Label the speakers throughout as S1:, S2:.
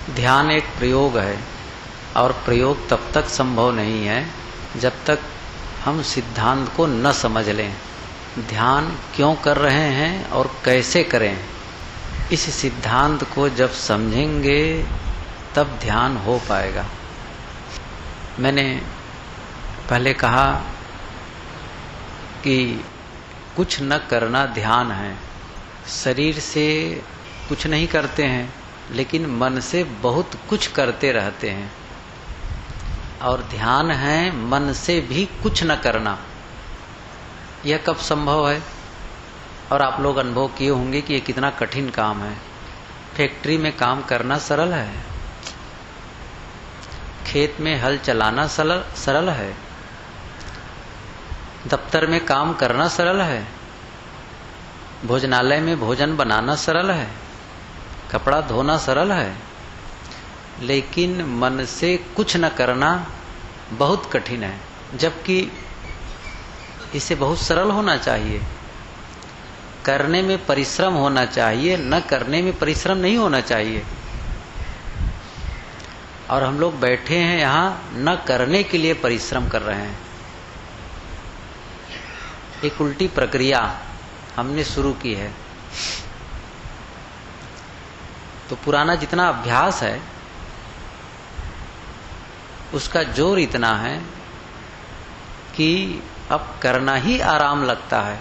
S1: ध्यान एक प्रयोग है और प्रयोग तब तक संभव नहीं है जब तक हम सिद्धांत को न समझ लें। ध्यान क्यों कर रहे हैं और कैसे करें, इस सिद्धांत को जब समझेंगे तब ध्यान हो पाएगा। मैंने पहले कहा कि कुछ न करना ध्यान है। शरीर से कुछ नहीं करते हैं लेकिन मन से बहुत कुछ करते रहते हैं, और ध्यान है मन से भी कुछ न करना। यह कब संभव है? और आप लोग अनुभव किए होंगे कि ये कितना कठिन काम है। फैक्ट्री में काम करना सरल है, खेत में हल चलाना सरल है, दफ्तर में काम करना सरल है, भोजनालय में भोजन बनाना सरल है, कपड़ा धोना सरल है, लेकिन मन से कुछ न करना बहुत कठिन है। जबकि इसे बहुत सरल होना चाहिए, करने में परिश्रम होना चाहिए, न करने में परिश्रम नहीं होना चाहिए। और हम लोग बैठे हैं यहाँ न करने के लिए परिश्रम कर रहे हैं। एक उल्टी प्रक्रिया हमने शुरू की है। तो पुराना जितना अभ्यास है उसका जोर इतना है कि अब करना ही आराम लगता है,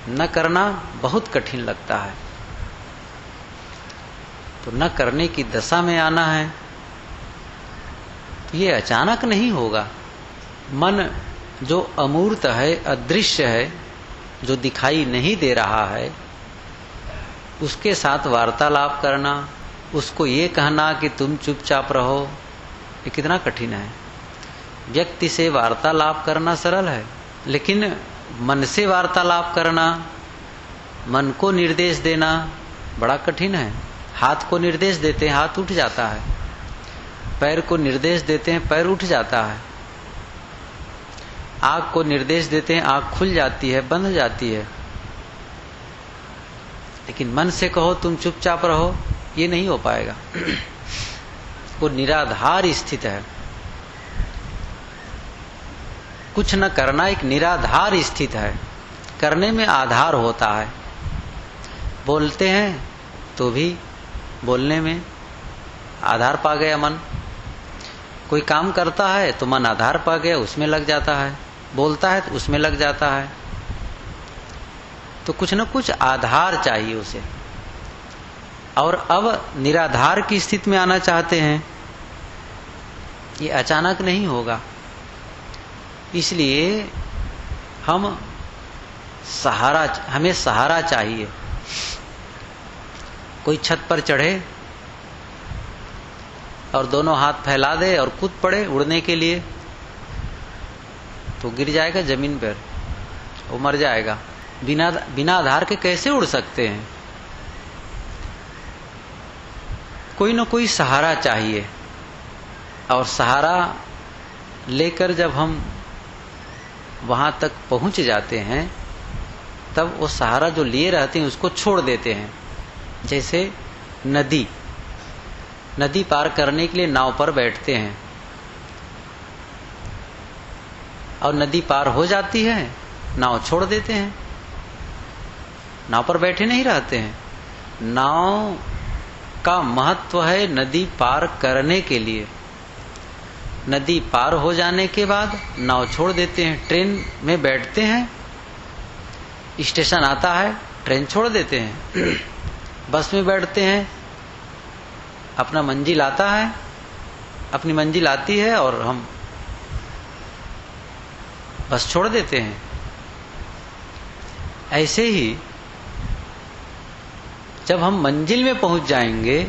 S1: न करना बहुत कठिन लगता है। तो न करने की दशा में आना है, ये अचानक नहीं होगा। मन जो अमूर्त है, अदृश्य है, जो दिखाई नहीं दे रहा है, उसके साथ वार्तालाप करना, उसको ये कहना कि तुम चुपचाप रहो, ये कितना कठिन है। व्यक्ति से वार्तालाप करना सरल है, लेकिन मन से वार्तालाप करना, मन को निर्देश देना बड़ा कठिन है। हाथ को निर्देश देते हैं, हाथ उठ जाता है। पैर को निर्देश देते हैं, पैर उठ जाता है। आँख को निर्देश देते हैं, आँख खुल जाती है, बंद हो जाती है। लेकिन मन से कहो तुम चुपचाप रहो, ये नहीं हो पाएगा। वो निराधार स्थित है। कुछ न करना एक निराधार स्थित है। करने में आधार होता है। बोलते हैं तो भी बोलने में आधार पा गया मन। कोई काम करता है तो मन आधार पा गया, उसमें लग जाता है। बोलता है तो उसमें लग जाता है। तो कुछ न कुछ आधार चाहिए उसे। और अब निराधार की स्थिति में आना चाहते हैं, ये अचानक नहीं होगा। इसलिए हमें सहारा चाहिए। कोई छत पर चढ़े और दोनों हाथ फैला दे और कूद पड़े उड़ने के लिए, तो गिर जाएगा जमीन पर, वो मर जाएगा। बिना आधार के कैसे उड़ सकते हैं? कोई न कोई सहारा चाहिए। और सहारा लेकर जब हम वहां तक पहुंच जाते हैं, तब वो सहारा जो लिए रहते हैं उसको छोड़ देते हैं। जैसे नदी पार करने के लिए नाव पर बैठते हैं, और नदी पार हो जाती है, नाव छोड़ देते हैं। नाव पर बैठे नहीं रहते हैं। नाव का महत्व है नदी पार करने के लिए। नदी पार हो जाने के बाद नाव छोड़ देते हैं। ट्रेन में बैठते हैं, स्टेशन आता है, ट्रेन छोड़ देते हैं। बस में बैठते हैं, अपना मंजिल आता है, अपनी मंजिल आती है और हम बस छोड़ देते हैं। ऐसे ही जब हम मंजिल में पहुंच जाएंगे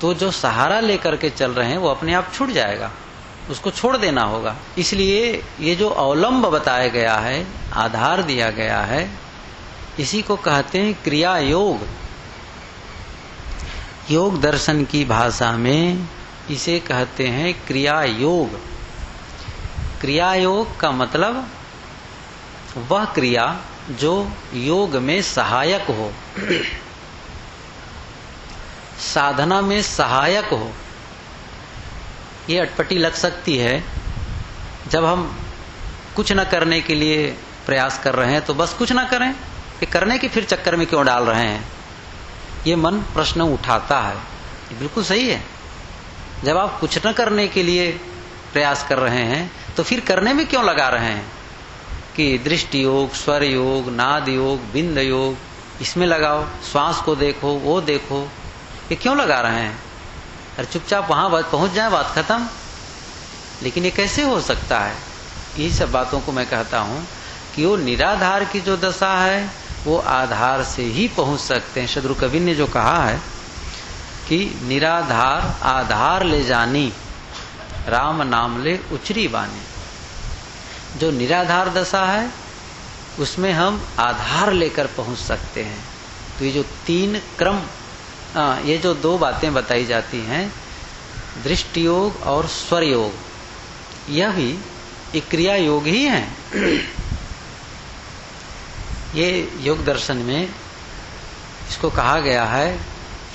S1: तो जो सहारा लेकर के चल रहे हैं वो अपने आप छूट जाएगा, उसको छोड़ देना होगा। इसलिए ये जो अवलंब बताया गया है, आधार दिया गया है, इसी को कहते हैं क्रिया योग। योग दर्शन की भाषा में इसे कहते हैं क्रिया योग। क्रिया योग का मतलब वह क्रिया जो योग में सहायक हो। साधना में सहायक हो। ये अटपटी लग सकती है जब हम कुछ न करने के लिए प्रयास कर रहे हैं, तो बस कुछ न करें, कि करने के फिर चक्कर में क्यों डाल रहे हैं, ये मन प्रश्न उठाता है। ये बिल्कुल सही है। जब आप कुछ न करने के लिए प्रयास कर रहे हैं तो फिर करने में क्यों लगा रहे हैं, कि दृष्टि योग, स्वर योग, नाद योग, बिंद योग, इसमें लगाओ, श्वास को देखो, वो देखो, ये क्यों लगा रहे हैं? अरे चुपचाप वहां पहुंच जाए, बात खत्म। लेकिन ये कैसे हो सकता है? यही सब बातों को मैं कहता हूं कि वो निराधार की जो दशा है वो आधार से ही पहुंच सकते हैं। शत्रु कवि ने जो कहा है कि निराधार आधार ले जानी, राम नाम ले उचरी बानी। जो निराधार दशा है उसमें हम आधार लेकर पहुंच सकते हैं। तो ये जो तीन क्रम, ये जो दो बातें बताई जाती हैं, दृष्टि योग और स्वर योग, यह भी एक क्रिया योग ही है। ये योग दर्शन में इसको कहा गया है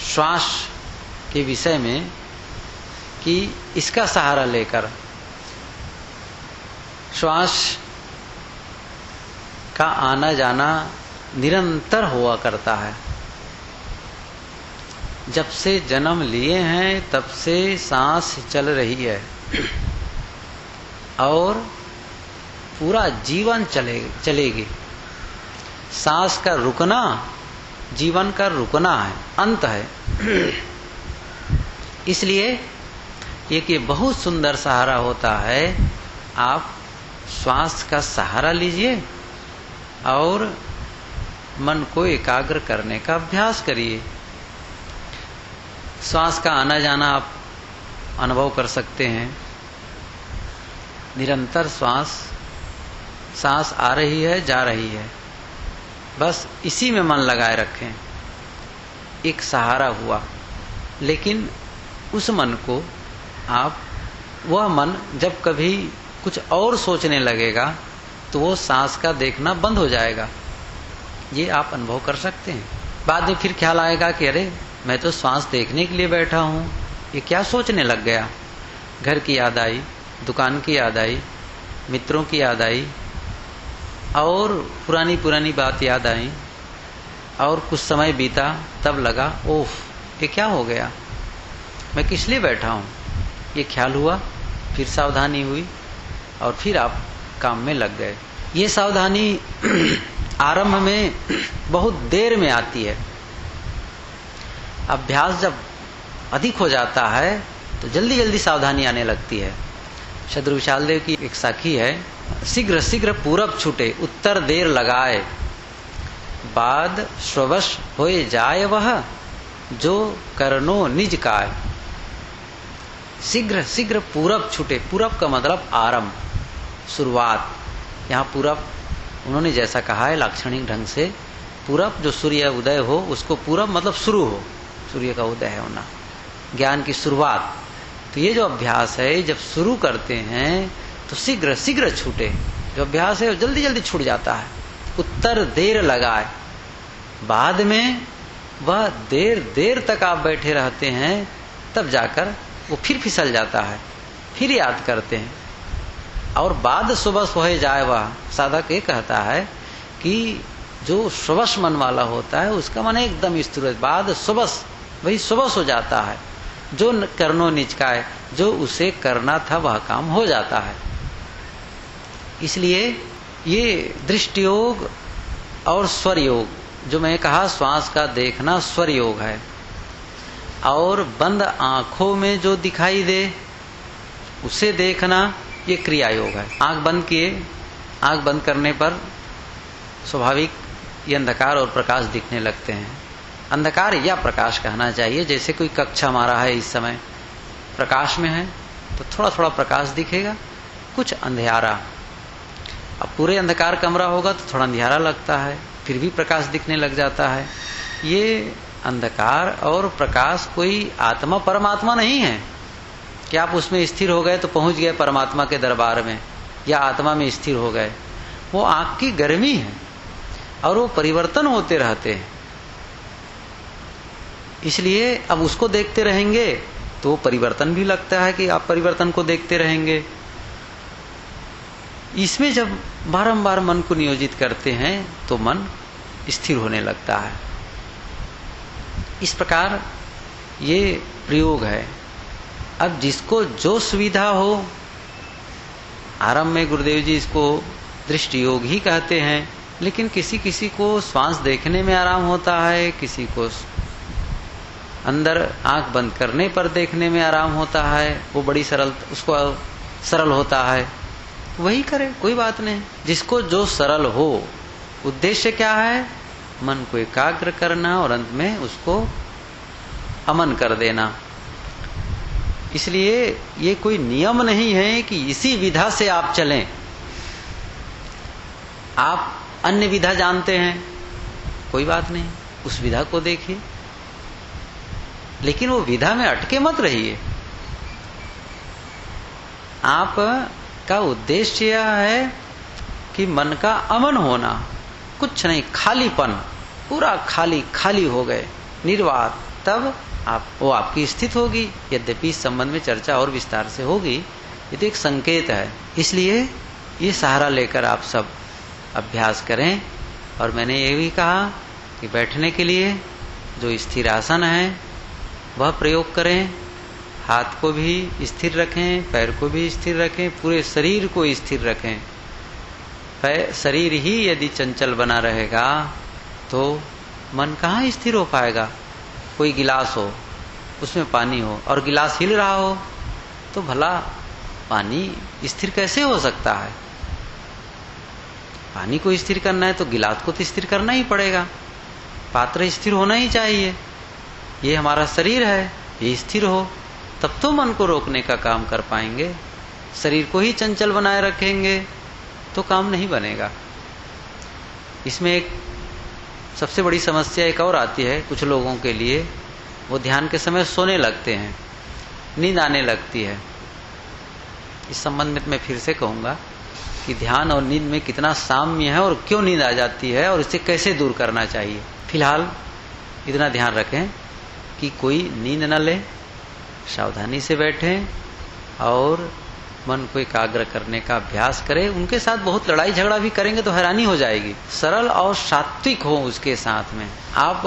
S1: श्वास के विषय में कि इसका सहारा लेकर श्वास का आना जाना निरंतर हुआ करता है। जब से जन्म लिए हैं तब से सांस चल रही है और पूरा जीवन चलेगी। सांस का रुकना जीवन का रुकना है, अंत है। इसलिए एक ये बहुत सुंदर सहारा होता है। आप श्वास का सहारा लीजिए और मन को एकाग्र करने का अभ्यास करिए। श्वास का आना जाना आप अनुभव कर सकते हैं। निरंतर सांस आ रही है, जा रही है, बस इसी में मन लगाए रखें। एक सहारा हुआ। लेकिन उस मन को आप, वह मन जब कभी कुछ और सोचने लगेगा तो वो सांस का देखना बंद हो जाएगा। ये आप अनुभव कर सकते हैं। बाद में फिर ख्याल आएगा कि अरे मैं तो श्वास देखने के लिए बैठा हूँ, ये क्या सोचने लग गया। घर की याद आई, दुकान की याद आई, मित्रों की याद आई और पुरानी बात याद आई और कुछ समय बीता, तब लगा ओह ये क्या हो गया, मैं किस लिए बैठा हूँ। ये ख्याल हुआ, फिर सावधानी हुई और फिर आप काम में लग गए। ये सावधानी आरंभ में बहुत देर में आती है। अभ्यास जब अधिक हो जाता है तो जल्दी जल्दी सावधानी आने लगती है। शत्रु विशाल देव की एक साखी है, शीघ्र शीघ्र पूरब छूटे, उत्तर देर लगाए, बाद स्ववश होए जाए वह, जो करनो निज काय। शीघ्र शीघ्र पूरब छूटे, पूरब का मतलब आरंभ, शुरुआत। यहाँ पूरब उन्होंने जैसा कहा है लाक्षणिक ढंग से, पूरब जो सूर्य उदय हो उसको पूरब मतलब शुरू हो, सूर्य का उदय होना, ज्ञान की शुरुआत। तो ये जो अभ्यास है जब शुरू करते हैं तो शीघ्र शीघ्र छूटे। जो अभ्यास है वो जल्दी जल्दी छूट जाता है। उत्तर देर लगाए, बाद में वह देर देर तक आप बैठे रहते हैं, तब जाकर वो फिर फिसल जाता है, फिर याद करते हैं। और बाद सुबह सोए जाए वह, साधक ये कहता है कि जो सुबह मन वाला होता है उसका मन एकदम स्थिर है, बाद सुबह वही सुबह हो जाता है। जो करनो निचकाए, जो उसे करना था वह काम हो जाता है। इसलिए ये दृष्टि योग और स्वर योग, जो मैं कहा श्वास का देखना स्वर योग है, और बंद आंखों में जो दिखाई दे उसे देखना ये क्रिया योग है। आंख बंद किए, आंख बंद करने पर स्वाभाविक ये अंधकार और प्रकाश दिखने लगते हैं। अंधकार या प्रकाश कहना चाहिए, जैसे कोई कक्षा हमारा है इस समय प्रकाश में है तो थोड़ा थोड़ा प्रकाश दिखेगा, कुछ अंधियारा। अब पूरे अंधकार कमरा होगा तो थोड़ा अंधियारा लगता है, फिर भी प्रकाश दिखने लग जाता है। ये अंधकार और प्रकाश कोई आत्मा परमात्मा नहीं है कि आप उसमें स्थिर हो गए तो पहुंच गए परमात्मा के दरबार में या आत्मा में स्थिर हो गए। वो आंख की गर्मी है और वो परिवर्तन होते रहते हैं। इसलिए अब उसको देखते रहेंगे तो परिवर्तन भी लगता है कि आप परिवर्तन को देखते रहेंगे। इसमें जब बारंबार मन को नियोजित करते हैं तो मन स्थिर होने लगता है। इस प्रकार ये प्रयोग है। अब जिसको जो सुविधा हो, आरंभ में गुरुदेव जी इसको दृष्टि योग ही कहते हैं, लेकिन किसी किसी को श्वास देखने में आराम होता है, किसी को अंदर आंख बंद करने पर देखने में आराम होता है, वो बड़ी उसको सरल होता है, वही करे, कोई बात नहीं। जिसको जो सरल हो, उद्देश्य क्या है? मन को एकाग्र करना और अंत में उसको अमन कर देना। इसलिए ये कोई नियम नहीं है कि इसी विधा से आप चलें। आप अन्य विधा जानते हैं, कोई बात नहीं, उस विधा को देखिए, लेकिन वो विधा में अटके मत रहिए। आप का उद्देश्य यह है कि मन का अमन होना, कुछ नहीं, खालीपन, पूरा खाली खाली हो गए, निर्वात, तब वो आपकी स्थिति होगी। यद्यपि इस संबंध में चर्चा और विस्तार से होगी, ये तो एक संकेत है। इसलिए ये सहारा लेकर आप सब अभ्यास करें। और मैंने ये भी कहा कि बैठने के लिए जो स्थिर आसन है वह प्रयोग करें। हाथ को भी स्थिर रखें, पैर को भी स्थिर रखें, पूरे शरीर को स्थिर रखें। शरीर ही यदि चंचल बना रहेगा तो मन कहाँ स्थिर हो पाएगा। कोई गिलास हो, उसमें पानी हो और गिलास हिल रहा हो तो भला पानी स्थिर कैसे हो सकता है? पानी को स्थिर करना है तो गिलास को तो स्थिर करना ही पड़ेगा, पात्र स्थिर होना ही चाहिए। ये हमारा शरीर है, ये स्थिर हो तब तो मन को रोकने का काम कर पाएंगे। शरीर को ही चंचल बनाए रखेंगे तो काम नहीं बनेगा। इसमें एक सबसे बड़ी समस्या एक और आती है कुछ लोगों के लिए, वो ध्यान के समय सोने लगते हैं, नींद आने लगती है। इस संबंध में मैं फिर से कहूंगा कि ध्यान और नींद में कितना साम्य है और क्यों नींद आ जाती है और इसे कैसे दूर करना चाहिए। फिलहाल इतना ध्यान रखें कि कोई नींद न ले, सावधानी से बैठें और मन को एकाग्र करने का अभ्यास करें। उनके साथ बहुत लड़ाई झगड़ा भी करेंगे तो हैरानी हो जाएगी। सरल और सात्विक हो उसके साथ में। आप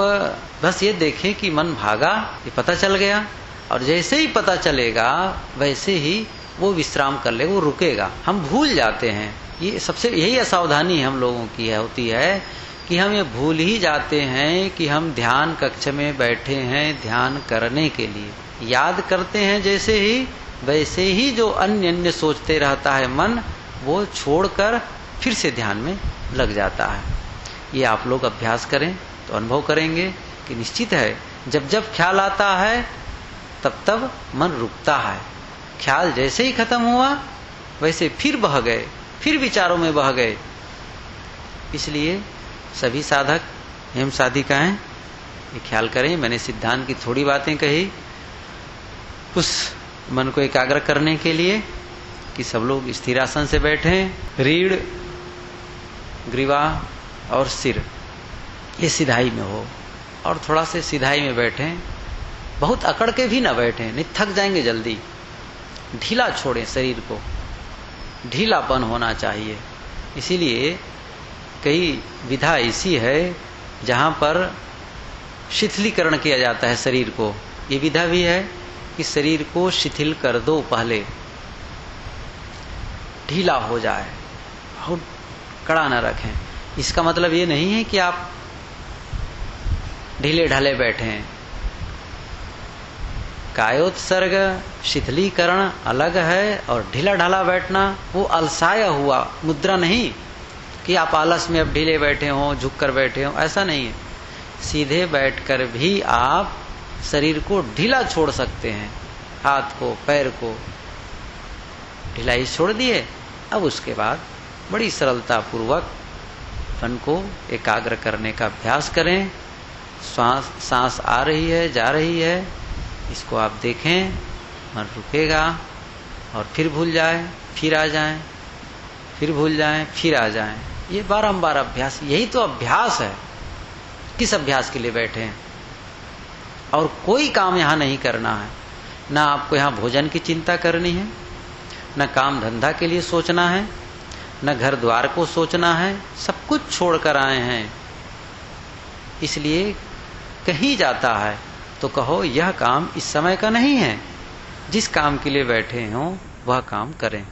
S1: बस ये देखें कि मन भागा, ये पता चल गया, और जैसे ही पता चलेगा वैसे ही वो विश्राम कर ले, वो रुकेगा। हम भूल जाते हैं, ये सबसे यही असावधानी हम लोगों की होती है कि हम ये भूल ही जाते हैं कि हम ध्यान कक्ष में बैठे हैं ध्यान करने के लिए। याद करते हैं जैसे ही, वैसे ही जो अन्य सोचते रहता है मन, वो छोड़कर फिर से ध्यान में लग जाता है। ये आप लोग अभ्यास करें तो अनुभव करेंगे कि निश्चित है जब जब ख्याल आता है तब तब मन रुकता है। ख्याल जैसे ही खत्म हुआ वैसे फिर बह गए, फिर विचारों में बह गए। इसलिए सभी साधक एवं साधिकाएं ये ख्याल करें। मैंने सिद्धांत की थोड़ी बातें कही उस मन को एकाग्र करने के लिए कि सब लोग स्थिरासन से बैठें, रीढ़, ग्रीवा और सिर ये सिधाई में हो, और थोड़ा से सिधाई में बैठें। बहुत अकड़ के भी ना बैठें, नहीं थक जाएंगे जल्दी। ढीला छोड़ें, शरीर को ढीलापन होना चाहिए। इसीलिए कई विधा ऐसी है जहां पर शिथिलीकरण किया जाता है शरीर को। ये विधा भी है कि शरीर को शिथिल कर दो, पहले ढीला हो जाए, बहुत कड़ा न रखें। इसका मतलब ये नहीं है कि आप ढीले ढाले बैठें। कायोत्सर्ग शिथिलीकरण अलग है और ढीला ढाला बैठना वो अलसाया हुआ मुद्रा नहीं कि आप आलस में अब ढीले बैठे हो, झुक कर बैठे हो, ऐसा नहीं है। सीधे बैठकर भी आप शरीर को ढीला छोड़ सकते हैं। हाथ को, पैर को ढिलाई छोड़ दिए। अब उसके बाद बड़ी सरलता पूर्वक मन को एकाग्र करने का अभ्यास करें। सांस आ रही है, जा रही है, इसको आप देखें। मन रुकेगा और फिर भूल जाए, फिर आ जाए, फिर भूल जाए, फिर आ जाए। ये बारंबार अभ्यास, यही तो अभ्यास है। किस अभ्यास के लिए बैठे हैं? और कोई काम यहां नहीं करना है। ना आपको यहां भोजन की चिंता करनी है, न काम धंधा के लिए सोचना है, न घर द्वार को सोचना है, सब कुछ छोड़कर आए हैं। इसलिए कहीं जाता है तो कहो यह काम इस समय का नहीं है, जिस काम के लिए बैठे हो वह काम करें।